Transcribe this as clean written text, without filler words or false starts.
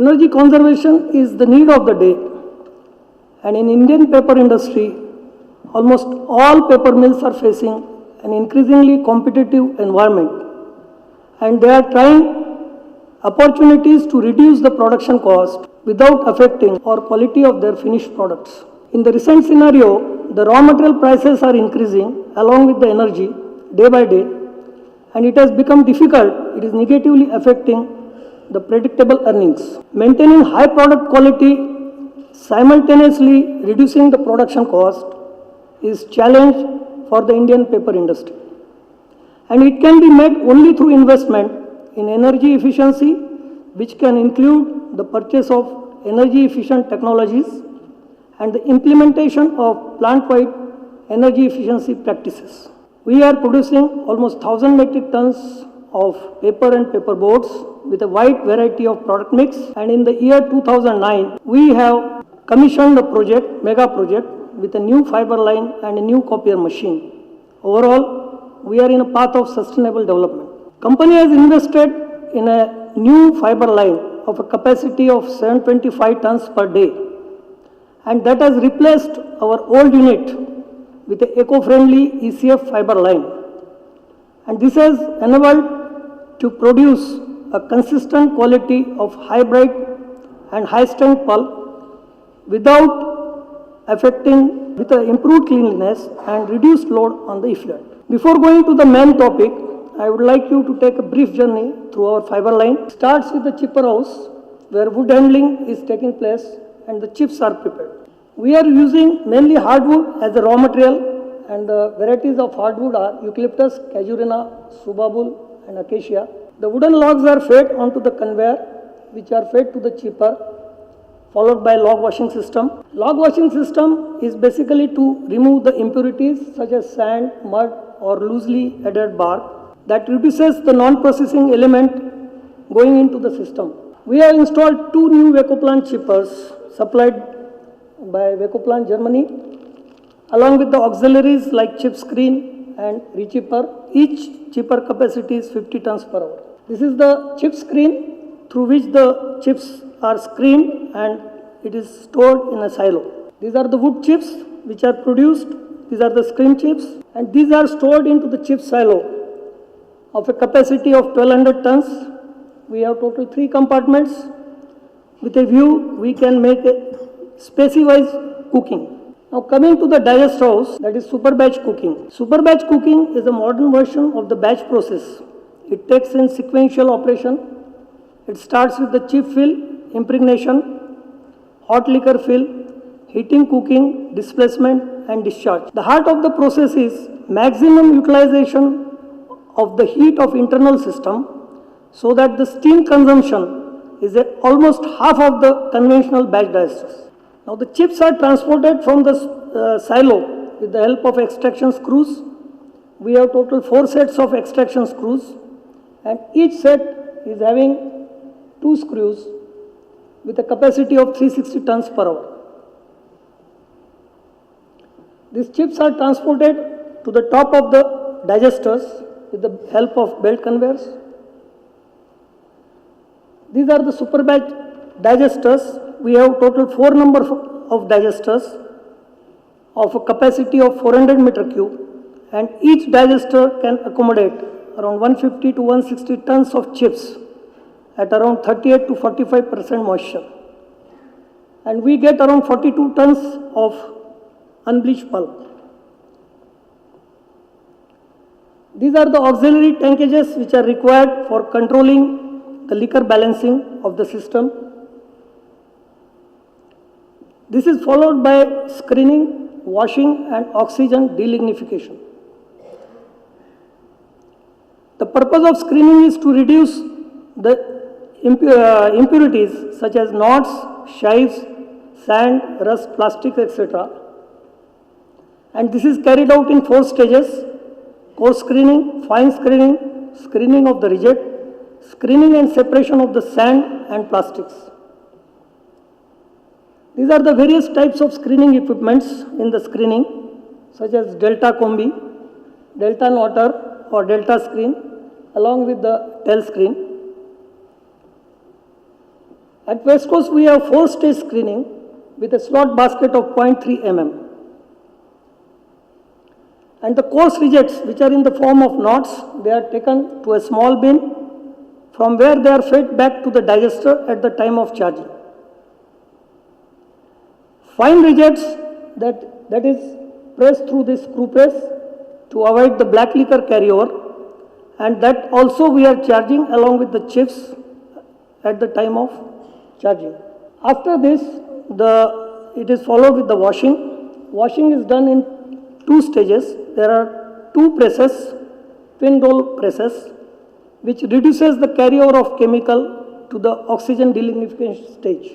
Energy conservation is the need of the day, and in Indian paper industry, almost all paper mills are facing an increasingly competitive environment, and they are trying opportunities to reduce the production cost without affecting or quality of their finished products. In the recent scenario, the raw material prices are increasing along with the energy day by day, and it has become difficult. It is negatively affecting the predictable earnings. Maintaining high product quality simultaneously reducing the production cost is challenge for the Indian paper industry, and it can be met only through investment in energy efficiency, which can include the purchase of energy efficient technologies and the implementation of plant-wide energy efficiency practices. We are producing almost 1,000 metric tons of paper and paper boards with a wide variety of product mix, and in the year 2009 we have commissioned a project, mega project, with a new fiber line and a new copier machine. Overall, we are in a path of sustainable development. Company has invested in a new fiber line of a capacity of 725 tons per day, and that has replaced our old unit with an eco-friendly ECF fiber line, and this has enabled to produce a consistent quality of high bright and high strength pulp without affecting, with improved cleanliness and reduced load on the effluent. Before going to the main topic, I would like you to take a brief journey through our fiber line. It starts with the chipper house, where wood handling is taking place and the chips are prepared. We are using mainly hardwood as a raw material, and the varieties of hardwood are eucalyptus, casuarina, subabul and acacia. The wooden logs are fed onto the conveyor, which are fed to the chipper, followed by log washing system. Log washing system is basically to remove the impurities such as sand, mud or loosely adhered bark that reduces the non-processing element going into the system. We have installed 2 new Vecoplan chippers supplied by Vecoplan Germany, along with the auxiliaries like chip screen and rechipper. Each chipper capacity is 50 tons per hour. This is the chip screen through which the chips are screened and it is stored in a silo. These are the wood chips which are produced. These are the screen chips, and these are stored into the chip silo of a capacity of 1200 tons. We have total 3 compartments. With a view, we can make a space-wise cooking. Now coming to the digest house, that is super batch cooking. Super batch cooking is a modern version of the batch process. It takes in sequential operation. It starts with the chip fill, impregnation, hot liquor fill, heating, cooking, displacement and discharge. The heart of the process is maximum utilization of the heat of internal system, so that the steam consumption is at almost half of the conventional batch digesters. Now the chips are transported from the silo with the help of extraction screws. We have total 4 sets of extraction screws, and each set is having 2 screws with a capacity of 360 tons per hour. These chips are transported to the top of the digesters with the help of belt conveyors. These are the super batch digesters. We have total 4 number of digesters of a capacity of 400 meter cube, and each digester can accommodate around 150 to 160 tons of chips at around 38 to 45% moisture, and we get around 42 tons of unbleached pulp. These are the auxiliary tankages which are required for controlling the liquor balancing of the system. This is followed by screening, washing and oxygen delignification. The purpose of screening is to reduce the impurities such as knots, shives, sand, rust, plastic, etc. And this is carried out in 4 stages: coarse screening, fine screening, screening of the rigid, screening and separation of the sand and plastics. These are the various types of screening equipments in the screening, such as Delta Combi, Delta Noter or Delta Screen, along with the tail screen. At West Coast, we have 4-stage screening with a slot basket of 0.3 mm. And the coarse rejects, which are in the form of knots, they are taken to a small bin from where they are fed back to the digester at the time of charging. Fine rejects, that is pressed through this screw press to avoid the black liquor carryover, and that also we are charging along with the chips at the time of charging. After this, it is followed with the washing. Washing is done in 2 stages. There are 2 presses, twin roll presses, which reduces the carryover of chemical to the oxygen delignification stage.